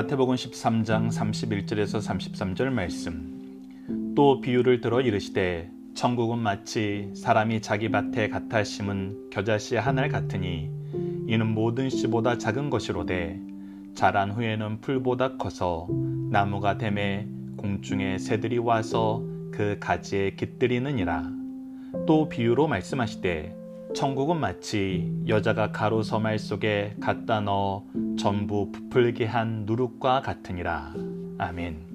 마태복음 13장 31절에서 33절 말씀. 또 비유를 들어 이르시되 천국은 마치 사람이 자기 밭에 갖다 심은 겨자씨 하늘 같으니 이는 모든 씨보다 작은 것이로되 자란 후에는 풀보다 커서 나무가 되매 공중의 새들이 와서 그 가지에 깃들이느니라. 또 비유로 말씀하시되 천국은 마치 여자가 가루 서말 속에 갖다 넣어 전부 부풀게 한 누룩과 같으니라. 아멘.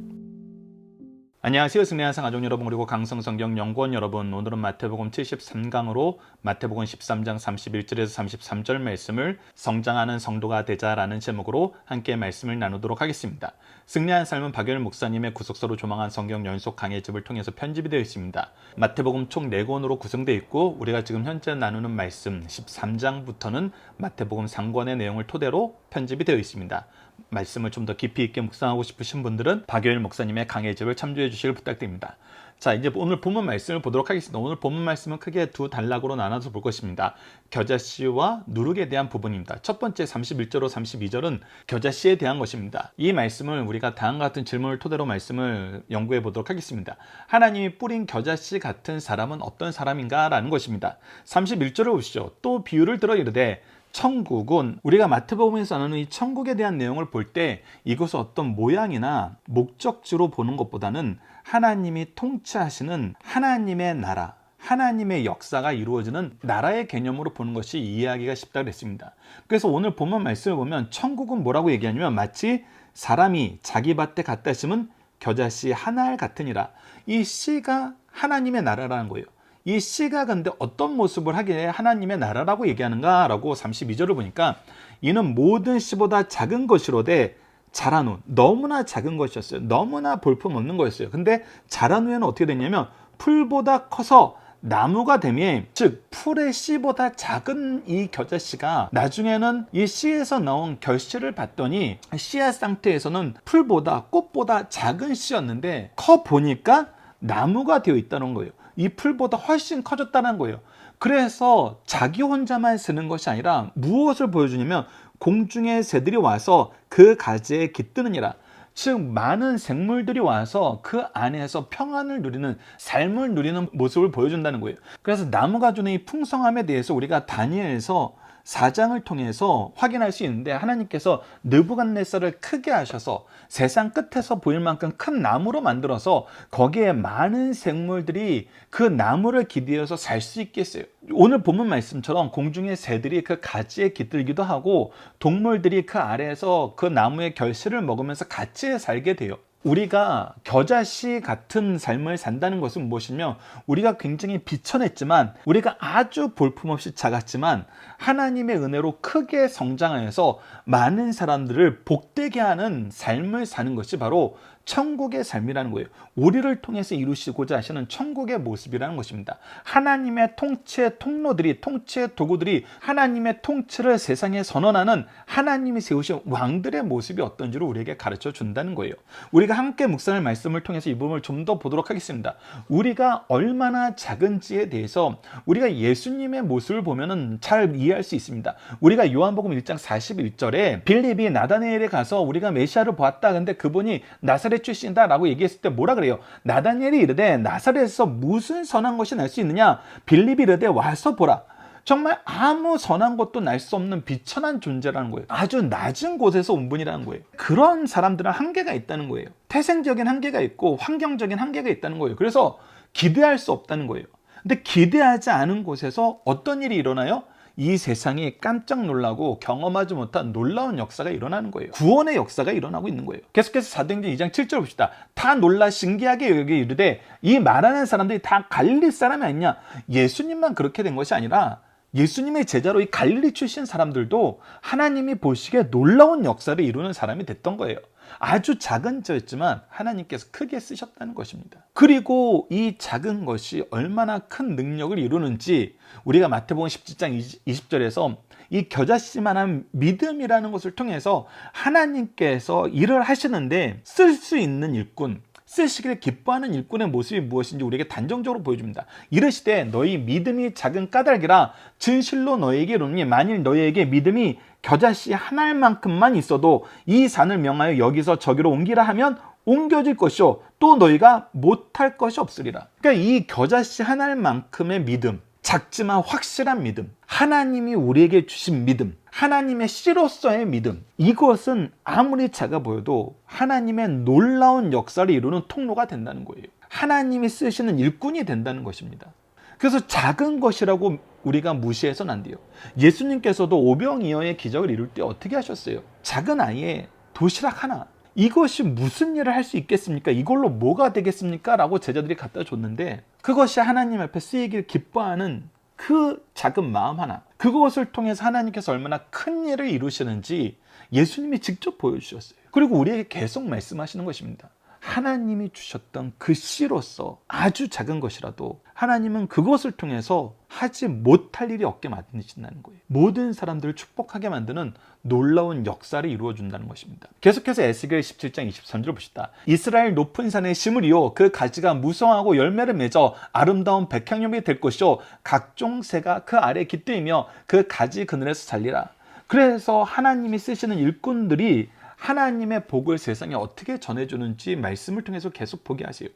안녕하세요. 승리한상 가족 여러분, 그리고 강성성경 연구원 여러분, 오늘은 마태복음 73강으로 마태복음 13장 31절에서 33절 말씀을 성장하는 성도가 되자라는 제목으로 함께 말씀을 나누도록 하겠습니다. 승리한 삶은 박열 목사님의 구속서로 조망한 성경 연속 강해집을 통해서 편집이 되어 있습니다. 마태복음 총 4권으로 구성되어 있고, 우리가 지금 현재 나누는 말씀 13장부터는 마태복음 상권의 내용을 토대로 편집이 되어 있습니다. 말씀을 좀 더 깊이 있게 묵상하고 싶으신 분들은 박여일 목사님의 강해집을 참조해 주시길 부탁드립니다. 자, 이제 오늘 본문 말씀을 보도록 하겠습니다. 오늘 본문 말씀은 크게 두 단락으로 나눠서 볼 것입니다. 겨자씨와 누룩에 대한 부분입니다. 첫 번째 31절로 32절은 겨자씨에 대한 것입니다. 이 말씀을 우리가 다음과 같은 질문을 토대로 말씀을 연구해 보도록 하겠습니다. 하나님이 뿌린 겨자씨 같은 사람은 어떤 사람인가? 라는 것입니다. 31절을 보시죠. 또 비유를 들어 이르되 천국은, 우리가 마태복음에서 나누는 이 천국에 대한 내용을 볼 때 이것을 어떤 모양이나 목적지로 보는 것보다는 하나님이 통치하시는 하나님의 나라, 하나님의 역사가 이루어지는 나라의 개념으로 보는 것이 이해하기가 쉽다고 그랬습니다. 그래서 오늘 본문 말씀을 보면 천국은 뭐라고 얘기하냐면 마치 사람이 자기 밭에 갖다 심은 겨자씨 하나알 같으니라. 이 씨가 하나님의 나라라는 거예요. 이 씨가 근데 어떤 모습을 하기에 하나님의 나라라고 얘기하는가 라고 32절을 보니까 이는 모든 씨보다 작은 것이로되 자란 후, 너무나 작은 것이었어요. 너무나 볼품없는 거였어요. 근데 자란 후에는 어떻게 됐냐면 풀보다 커서 나무가 되며, 즉 풀의 씨보다 작은 이 겨자씨가 나중에는 이 씨에서 나온 결실을 봤더니 씨앗 상태에서는 풀보다, 꽃보다 작은 씨였는데 커 보니까 나무가 되어 있다는 거예요. 이 풀보다 훨씬 커졌다는 거예요. 그래서 자기 혼자만 쓰는 것이 아니라 무엇을 보여주냐면 공중의 새들이 와서 그 가지에 깃드느니라. 즉 많은 생물들이 와서 그 안에서 평안을 누리는, 삶을 누리는 모습을 보여준다는 거예요. 그래서 나무가 주는 이 풍성함에 대해서 우리가 다니엘서 4장을 통해서 확인할 수 있는데, 하나님께서 느부갓네살을 크게 하셔서 세상 끝에서 보일 만큼 큰 나무로 만들어서 거기에 많은 생물들이 그 나무를 기대어서 살 수 있게 했어요. 오늘 본문 말씀처럼 공중의 새들이 그 가지에 깃들기도 하고 동물들이 그 아래에서 그 나무의 결실을 먹으면서 같이 살게 돼요. 우리가 겨자씨 같은 삶을 산다는 것은 무엇이냐면, 우리가 굉장히 비천했지만, 우리가 아주 볼품없이 작았지만 하나님의 은혜로 크게 성장하여서 많은 사람들을 복되게 하는 삶을 사는 것이 바로 천국의 삶이라는 거예요. 우리를 통해서 이루시고자 하시는 천국의 모습이라는 것입니다. 하나님의 통치의 통로들이, 통치의 도구들이 하나님의 통치를 세상에 선언하는 하나님이 세우신 왕들의 모습이 어떤지를 우리에게 가르쳐 준다는 거예요. 우리가 함께 묵상할 말씀을 통해서 이 부분을 좀 더 보도록 하겠습니다. 우리가 얼마나 작은지에 대해서 우리가 예수님의 모습을 보면 잘 이해할 수 있습니다. 우리가 요한복음 1장 41절에 빌립이 나다니엘에 가서 우리가 메시아를 보았다, 근데 그분이 나사렛 출신이다 라고 얘기했을 때 뭐라 그래요? 나다니엘이 이르되 나사렛에서 무슨 선한 것이 날 수 있느냐? 빌립이 이르되 와서 보라. 정말 아무 선한 것도 날 수 없는 비천한 존재라는 거예요. 아주 낮은 곳에서 온 분이라는 거예요. 그런 사람들은 한계가 있다는 거예요. 태생적인 한계가 있고 환경적인 한계가 있다는 거예요. 그래서 기대할 수 없다는 거예요. 근데 기대하지 않은 곳에서 어떤 일이 일어나요? 이 세상이 깜짝 놀라고 경험하지 못한 놀라운 역사가 일어나는 거예요. 구원의 역사가 일어나고 있는 거예요. 계속해서 사도행전 2장 7절 봅시다. 다 놀라 신기하게 여기 이르되 이 말하는 사람들이 다 갈릴리 사람이 아니냐? 예수님만 그렇게 된 것이 아니라 예수님의 제자로 이 갈릴리 출신 사람들도 하나님이 보시기에 놀라운 역사를 이루는 사람이 됐던 거예요. 아주 작은 자였지만 하나님께서 크게 쓰셨다는 것입니다. 그리고 이 작은 것이 얼마나 큰 능력을 이루는지 우리가 마태복음 17장 20절에서 이 겨자씨만한 믿음이라는 것을 통해서 하나님께서 일을 하시는데 쓸 수 있는 일꾼, 쓰시기를 기뻐하는 일꾼의 모습이 무엇인지 우리에게 단정적으로 보여줍니다. 이르시되 너희 믿음이 작은 까닭이라 진실로 너희에게 이르노니 만일 너희에게 믿음이 겨자씨 한 알만큼만 있어도 이 산을 명하여 여기서 저기로 옮기라 하면 옮겨질 것이요 또 너희가 못할 것이 없으리라. 그러니까 이 겨자씨 한 알만큼의 믿음, 작지만 확실한 믿음, 하나님이 우리에게 주신 믿음, 하나님의 씨로서의 믿음, 이것은 아무리 작아 보여도 하나님의 놀라운 역사를 이루는 통로가 된다는 거예요. 하나님이 쓰시는 일꾼이 된다는 것입니다. 그래서 작은 것이라고 우리가 무시해서는 안 돼요. 예수님께서도 오병이어의 기적을 이룰 때 어떻게 하셨어요? 작은 아이의 도시락 하나, 이것이 무슨 일을 할 수 있겠습니까? 이걸로 뭐가 되겠습니까? 라고 제자들이 갖다 줬는데 그것이 하나님 앞에 쓰이길 기뻐하는 그 작은 마음 하나, 그것을 통해서 하나님께서 얼마나 큰 일을 이루시는지 예수님이 직접 보여주셨어요. 그리고 우리에게 계속 말씀하시는 것입니다. 하나님이 주셨던 그 씨로서 아주 작은 것이라도 하나님은 그것을 통해서 하지 못할 일이 없게 만드신다는 거예요. 모든 사람들을 축복하게 만드는 놀라운 역사를 이루어준다는 것입니다. 계속해서 에스겔 17장 23절을 보시다. 이스라엘 높은 산에 심으리요 그 가지가 무성하고 열매를 맺어 아름다운 백향염이 될 것이요 각종 새가 그 아래 깃들이며 그 가지 그늘에서 살리라. 그래서 하나님이 쓰시는 일꾼들이 하나님의 복을 세상에 어떻게 전해주는지 말씀을 통해서 계속 보게 하세요.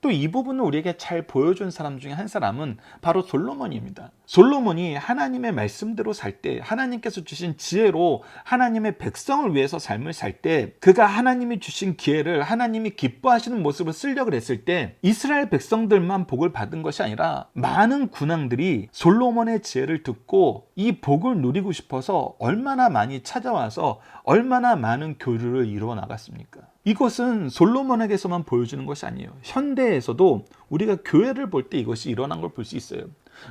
또 이 부분을 우리에게 잘 보여준 사람 중에 한 사람은 바로 솔로몬입니다. 솔로몬이 하나님의 말씀대로 살 때, 하나님께서 주신 지혜로 하나님의 백성을 위해서 삶을 살 때, 그가 하나님이 주신 기회를 하나님이 기뻐하시는 모습을 쓰려고 했을 때 이스라엘 백성들만 복을 받은 것이 아니라 많은 군왕들이 솔로몬의 지혜를 듣고 이 복을 누리고 싶어서 얼마나 많이 찾아와서 얼마나 많은 교류를 이루어 나갔습니까? 이것은 솔로몬에게서만 보여주는 것이 아니에요. 현대에서도 우리가 교회를 볼 때 이것이 일어난 걸 볼 수 있어요.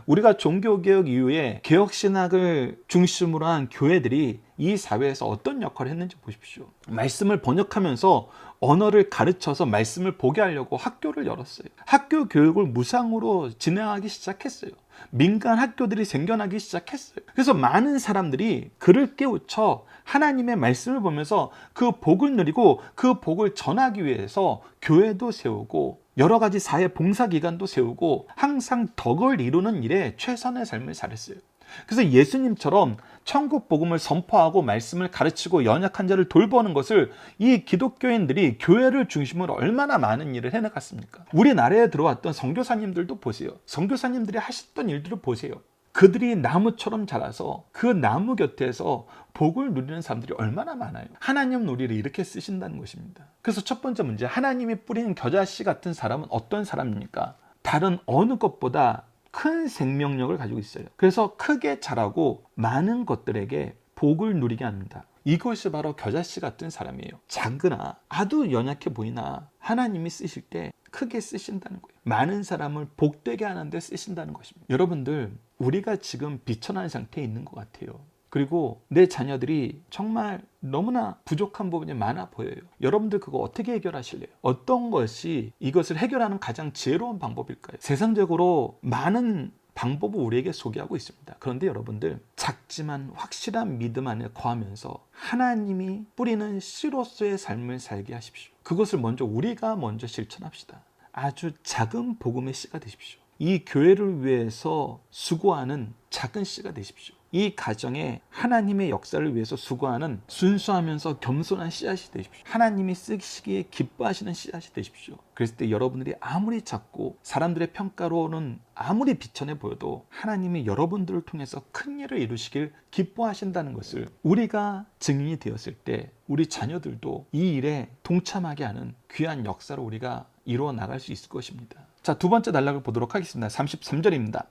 우리가 종교개혁 이후에 개혁신학을 중심으로 한 교회들이 이 사회에서 어떤 역할을 했는지 보십시오. 말씀을 번역하면서 언어를 가르쳐서 말씀을 보게 하려고 학교를 열었어요. 학교 교육을 무상으로 진행하기 시작했어요. 민간 학교들이 생겨나기 시작했어요. 그래서 많은 사람들이 그를 깨우쳐 하나님의 말씀을 보면서 그 복을 누리고 그 복을 전하기 위해서 교회도 세우고 여러 가지 사회 봉사기관도 세우고 항상 덕을 이루는 일에 최선의 삶을 살았어요. 그래서 예수님처럼 천국 복음을 선포하고 말씀을 가르치고 연약한 자를 돌보는 것을 이 기독교인들이 교회를 중심으로 얼마나 많은 일을 해나갔습니까? 우리나라에 들어왔던 선교사님들도 보세요. 선교사님들이 하셨던 일들을 보세요. 그들이 나무처럼 자라서 그 나무 곁에서 복을 누리는 사람들이 얼마나 많아요. 하나님은 우리를 이렇게 쓰신다는 것입니다. 그래서 첫 번째 문제, 하나님이 뿌리는 겨자씨 같은 사람은 어떤 사람입니까? 다른 어느 것보다 큰 생명력을 가지고 있어요. 그래서 크게 자라고 많은 것들에게 복을 누리게 합니다. 이것이 바로 겨자씨 같은 사람이에요. 작으나 아주 연약해 보이나 하나님이 쓰실 때 크게 쓰신다는 거예요. 많은 사람을 복되게 하는데 쓰신다는 것입니다. 여러분들, 우리가 지금 비천한 상태에 있는 것 같아요. 그리고 내 자녀들이 정말 너무나 부족한 부분이 많아 보여요. 여러분들 그거 어떻게 해결하실래요? 어떤 것이 이것을 해결하는 가장 지혜로운 방법일까요? 세상적으로 많은 방법을 우리에게 소개하고 있습니다. 그런데 여러분들, 작지만 확실한 믿음 안에 거하면서 하나님이 뿌리는 씨로서의 삶을 살게 하십시오. 그것을 우리가 먼저 실천합시다. 아주 작은 복음의 씨가 되십시오. 이 교회를 위해서 수고하는 작은 씨가 되십시오. 이 가정에 하나님의 역사를 위해서 수고하는 순수하면서 겸손한 씨앗이 되십시오. 하나님이 쓰시기에 기뻐하시는 씨앗이 되십시오. 그랬을 때 여러분들이 아무리 작고 사람들의 평가로는 아무리 비천해 보여도 하나님이 여러분들을 통해서 큰 일을 이루시길 기뻐하신다는 것을 우리가 증인이 되었을 때 우리 자녀들도 이 일에 동참하게 하는 귀한 역사를 우리가 이루어 나갈 수 있을 것입니다. 자, 두 번째 단락을 보도록 하겠습니다. 33절입니다.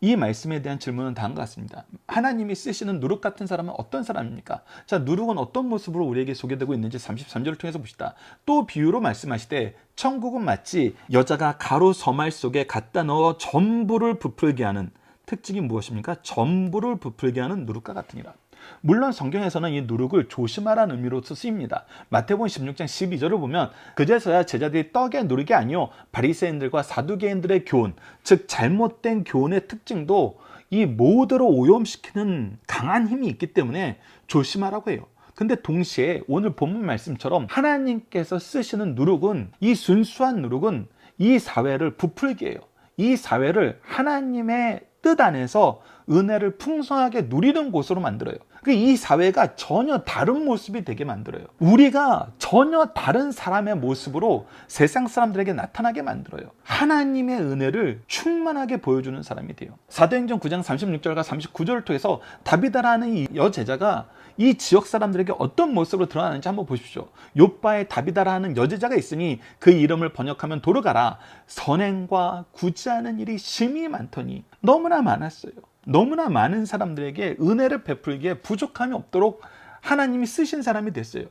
이 말씀에 대한 질문은 다음과 같습니다. 하나님이 쓰시는 누룩 같은 사람은 어떤 사람입니까? 자, 누룩은 어떤 모습으로 우리에게 소개되고 있는지 33절을 통해서 봅시다. 또 비유로 말씀하시되 천국은 마치 여자가 가루 서말 속에 갖다 넣어 전부를 부풀게 하는, 특징이 무엇입니까? 전부를 부풀게 하는 누룩과 같으니라. 물론 성경에서는 이 누룩을 조심하라는 의미로서 쓰입니다. 마태복음 16장 12절을 보면 그제서야 제자들이 떡에 누룩이 아니요 바리새인들과 사두개인들의 교훈, 즉 잘못된 교훈의 특징도 이 모두를 오염시키는 강한 힘이 있기 때문에 조심하라고 해요. 근데 동시에 오늘 본문 말씀처럼 하나님께서 쓰시는 누룩은, 이 순수한 누룩은 이 사회를 부풀게 해요. 이 사회를 하나님의 뜻 안에서 은혜를 풍성하게 누리는 곳으로 만들어요. 이 사회가 전혀 다른 모습이 되게 만들어요. 우리가 전혀 다른 사람의 모습으로 세상 사람들에게 나타나게 만들어요. 하나님의 은혜를 충만하게 보여주는 사람이 돼요. 사도행전 9장 36절과 39절을 통해서 다비다라는 이 여제자가 이 지역 사람들에게 어떤 모습으로 드러나는지 한번 보십시오. 욥바에 다비다라는 여제자가 있으니 그 이름을 번역하면 도르가라. 선행과 구제하는 일이 심히 많더니, 너무나 많았어요. 너무나 많은 사람들에게 은혜를 베풀기에 부족함이 없도록 하나님이 쓰신 사람이 됐어요.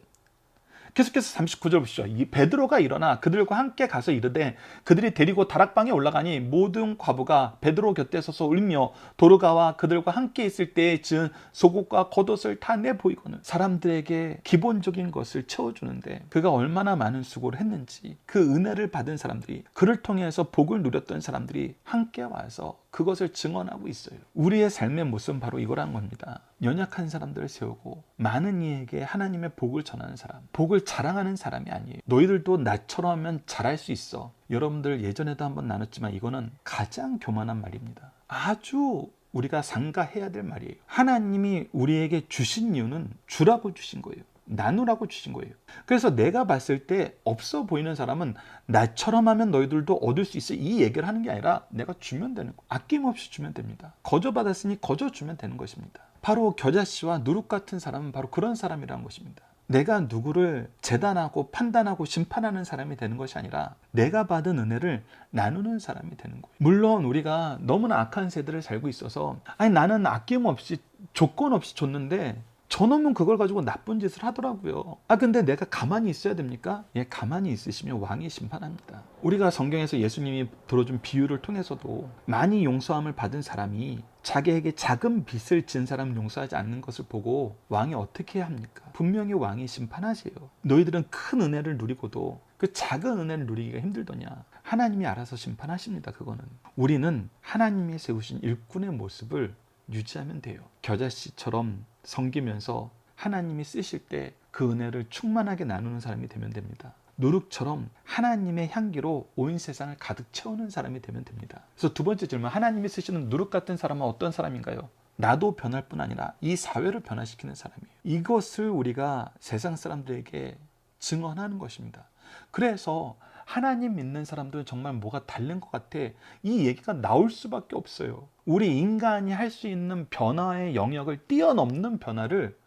계속해서 39절 보시죠. 이 베드로가 일어나 그들과 함께 가서 이르되 그들이 데리고 다락방에 올라가니 모든 과부가 베드로 곁에 서서 울며 도르가와 그들과 함께 있을 때에 지은 속옷과 겉옷을 다 내보이고는, 사람들에게 기본적인 것을 채워주는데 그가 얼마나 많은 수고를 했는지 그 은혜를 받은 사람들이, 그를 통해서 복을 누렸던 사람들이 함께 와서 그것을 증언하고 있어요. 우리의 삶의 모습은 바로 이거란 겁니다. 연약한 사람들을 세우고 많은 이에게 하나님의 복을 전하는 사람, 복을 자랑하는 사람이 아니에요. 너희들도 나처럼 하면 잘할 수 있어. 여러분들 예전에도 한번 나눴지만 이거는 가장 교만한 말입니다. 아주 우리가 삼가해야 될 말이에요. 하나님이 우리에게 주신 이유는 주라고 주신 거예요. 나누라고 주신 거예요. 그래서 내가 봤을 때 없어 보이는 사람은 나처럼 하면 너희들도 얻을 수 있어, 이 얘기를 하는 게 아니라 내가 주면 되는 거예요. 아낌없이 주면 됩니다. 거저 받았으니 거저 주면 되는 것입니다. 바로 겨자씨와 누룩 같은 사람은 바로 그런 사람이라는 것입니다. 내가 누구를 재단하고 판단하고 심판하는 사람이 되는 것이 아니라 내가 받은 은혜를 나누는 사람이 되는 거예요. 물론 우리가 너무나 악한 세대를 살고 있어서, 아니 나는 아낌없이 조건 없이 줬는데 저놈은 그걸 가지고 나쁜 짓을 하더라고요. 근데 내가 가만히 있어야 됩니까? 예, 가만히 있으시면 왕이 심판합니다. 우리가 성경에서 예수님이 들어준 비유를 통해서도 많이 용서함을 받은 사람이 자기에게 작은 빚을 진 사람을 용서하지 않는 것을 보고 왕이 어떻게 해야 합니까? 분명히 왕이 심판하세요. 너희들은 큰 은혜를 누리고도 그 작은 은혜를 누리기가 힘들더냐? 하나님이 알아서 심판하십니다. 그거는. 우리는 하나님이 세우신 일꾼의 모습을 유지하면 돼요. 겨자씨처럼 섬기면서 하나님이 쓰실 때 그 은혜를 충만하게 나누는 사람이 되면 됩니다. 누룩처럼 하나님의 향기로 온 세상을 가득 채우는 사람이 되면 됩니다. 그래서 두 번째 질문, 하나님이 쓰시는 누룩 같은 사람은 어떤 사람인가요? 나도 변할 뿐 아니라 이 사회를 변화시키는 사람이에요. 이것을 우리가 세상 사람들에게 증언하는 것입니다. 그래서 하나님 믿는 사람들은 정말 뭐가 다른 것 같아, 이 얘기가 나올 수밖에 없어요. 우리 인간이 할 수 있는 변화의 영역을 뛰어넘는 변화를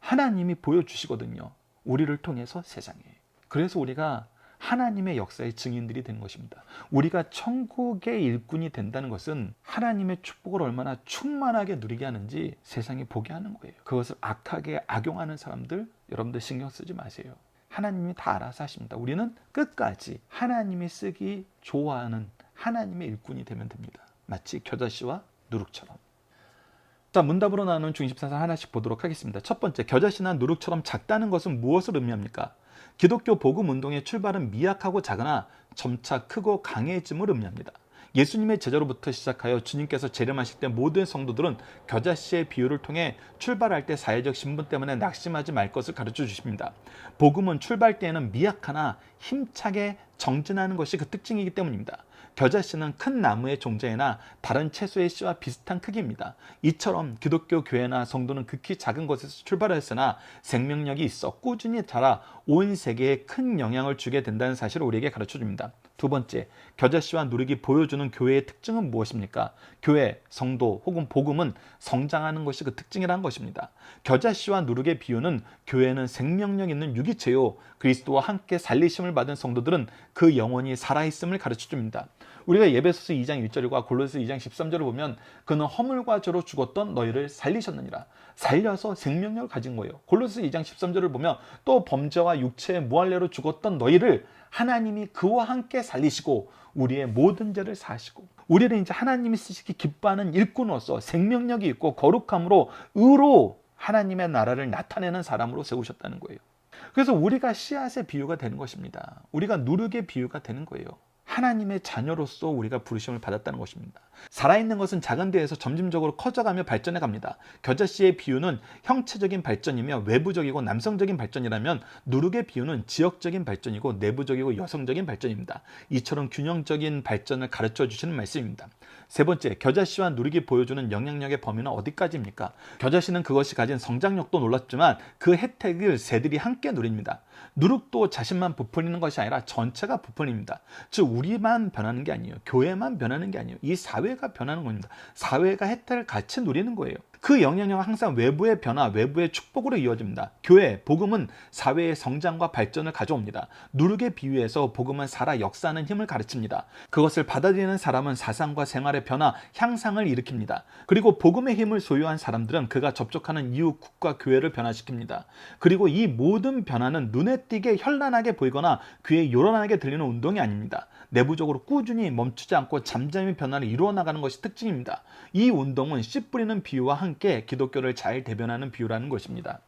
하나님이 보여주시거든요. 우리를 통해서 세상에. 그래서 우리가 하나님의 역사의 증인들이 된 것입니다. 우리가 천국의 일꾼이 된다는 것은 하나님의 축복을 얼마나 충만하게 누리게 하는지 세상이 보게 하는 거예요. 그것을 악하게 악용하는 사람들, 여러분들 신경 쓰지 마세요. 하나님이 다 알아서 하십니다. 우리는 끝까지 하나님이 쓰기 좋아하는 하나님의 일꾼이 되면 됩니다. 마치 겨자씨와 누룩처럼. 자, 문답으로 나누는 중심사상 하나씩 보도록 하겠습니다. 첫 번째, 겨자씨나 누룩처럼 작다는 것은 무엇을 의미합니까? 기독교 복음 운동의 출발은 미약하고 작으나 점차 크고 강해짐을 의미합니다. 예수님의 제자로부터 시작하여 주님께서 재림하실 때 모든 성도들은 겨자씨의 비유를 통해 출발할 때 사회적 신분 때문에 낙심하지 말 것을 가르쳐 주십니다. 복음은 출발 때에는 미약하나 힘차게 정진하는 것이 그 특징이기 때문입니다. 겨자씨는 큰 나무의 종자이나 다른 채소의 씨와 비슷한 크기입니다. 이처럼 기독교 교회나 성도는 극히 작은 것에서 출발했으나 생명력이 있어 꾸준히 자라 온 세계에 큰 영향을 주게 된다는 사실을 우리에게 가르쳐줍니다. 두 번째, 겨자씨와 누룩이 보여주는 교회의 특징은 무엇입니까? 교회, 성도 혹은 복음은 성장하는 것이 그 특징이라는 것입니다. 겨자씨와 누룩의 비유는 교회는 생명력 있는 유기체요, 그리스도와 함께 살리심을 받은 성도들은 그 영혼이 살아있음을 가르쳐줍니다. 우리가 에베소서 2장 1절과 골로새 2장 13절을 보면 그는 허물과 죄로 죽었던 너희를 살리셨느니라. 살려서 생명력을 가진 거예요. 골로새 2장 13절을 보면 또 범죄와 육체의 무할례로 죽었던 너희를 하나님이 그와 함께 살리시고 우리의 모든 죄를 사하시고, 우리는 이제 하나님이 쓰시기 기뻐하는 일꾼으로서 생명력이 있고 거룩함으로 의로 하나님의 나라를 나타내는 사람으로 세우셨다는 거예요. 그래서 우리가 씨앗의 비유가 되는 것입니다. 우리가 누룩의 비유가 되는 거예요. 하나님의 자녀로서 우리가 부르심을 받았다는 것입니다. 살아있는 것은 작은 데에서 점진적으로 커져가며 발전해 갑니다. 겨자씨의 비유는 형체적인 발전이며 외부적이고 남성적인 발전이라면 누룩의 비유는 지역적인 발전이고 내부적이고 여성적인 발전입니다. 이처럼 균형적인 발전을 가르쳐 주시는 말씀입니다. 세 번째, 겨자씨와 누룩이 보여주는 영향력의 범위는 어디까지입니까? 겨자씨는 그것이 가진 성장력도 놀랍지만 그 혜택을 새들이 함께 누립니다. 누룩도 자신만 부풀리는 것이 아니라 전체가 부풀립니다. 즉 우리만 변하는 게 아니에요. 교회만 변하는 게 아니에요. 이 사회가 변하는 겁니다. 사회가 혜택을 같이 누리는 거예요. 그 영향력은 항상 외부의 변화, 외부의 축복으로 이어집니다. 교회, 복음은 사회의 성장과 발전을 가져옵니다. 누룩에 비유해서 복음은 살아 역사하는 힘을 가르칩니다. 그것을 받아들이는 사람은 사상과 생활의 변화, 향상을 일으킵니다. 그리고 복음의 힘을 소유한 사람들은 그가 접촉하는 이웃, 국가, 교회를 변화시킵니다. 그리고 이 모든 변화는 눈에 띄게 현란하게 보이거나 귀에 요란하게 들리는 운동이 아닙니다. 내부적으로 꾸준히 멈추지 않고 잠잠히 변화를 이루어 나가는 것이 특징입니다. 이 운동은 씨 뿌리는 비유와 함께 기독교를 잘 대변하는 비유라는 것입니다.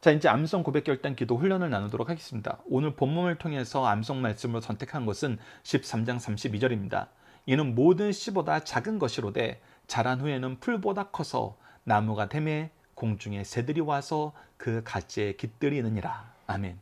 자, 이제 암송 고백 결단 기도 훈련을 나누도록 하겠습니다. 오늘 본문을 통해서 암송 말씀으로 선택한 것은 13장 32절입니다. 이는 모든 씨보다 작은 것이로되 자란 후에는 풀보다 커서 나무가 되매 공중에 새들이 와서 그 가지에 깃들이느니라. 아멘.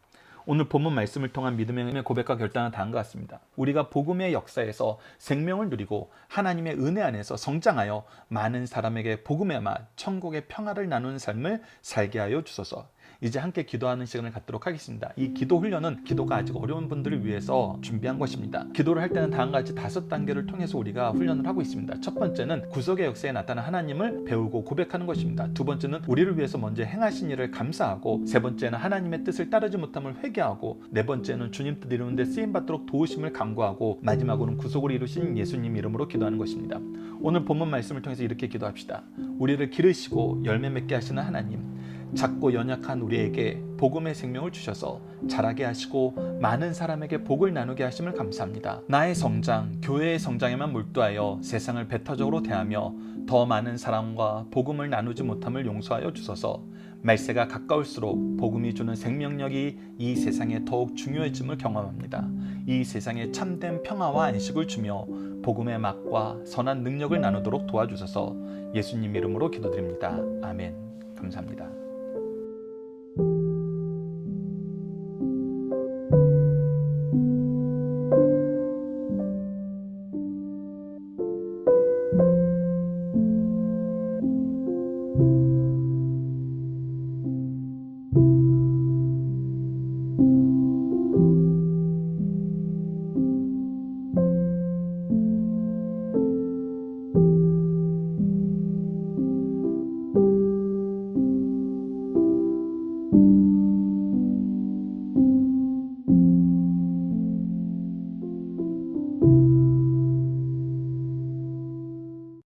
오늘 본문 말씀을 통한 믿음의 고백과 결단은 다음과 같습니다. 우리가 복음의 역사에서 생명을 누리고 하나님의 은혜 안에서 성장하여 많은 사람에게 복음의 맛, 천국의 평화를 나누는 삶을 살게 하여 주소서. 이제 함께 기도하는 시간을 갖도록 하겠습니다. 이 기도 훈련은 기도가 아직 어려운 분들을 위해서 준비한 것입니다. 기도를 할 때는 다음과 같이 5단계를 통해서 우리가 훈련을 하고 있습니다. 첫 번째는 구속의 역사에 나타난 하나님을 배우고 고백하는 것입니다. 두 번째는 우리를 위해서 먼저 행하신 일을 감사하고, 세 번째는 하나님의 뜻을 따르지 못함을 회개하고, 네 번째는 주님 뜻 이루는 데 쓰임받도록 도우심을 간구하고, 마지막으로는 구속을 이루신 예수님 이름으로 기도하는 것입니다. 오늘 본문 말씀을 통해서 이렇게 기도합시다. 우리를 기르시고 열매 맺게 하시는 하나님, 작고 연약한 우리에게 복음의 생명을 주셔서 자라게 하시고 많은 사람에게 복을 나누게 하심을 감사합니다. 나의 성장, 교회의 성장에만 몰두하여 세상을 배타적으로 대하며 더 많은 사람과 복음을 나누지 못함을 용서하여 주소서. 말세가 가까울수록 복음이 주는 생명력이 이 세상에 더욱 중요해짐을 경험합니다. 이 세상에 참된 평화와 안식을 주며 복음의 맛과 선한 능력을 나누도록 도와주소서. 예수님 이름으로 기도드립니다. 아멘. 감사합니다.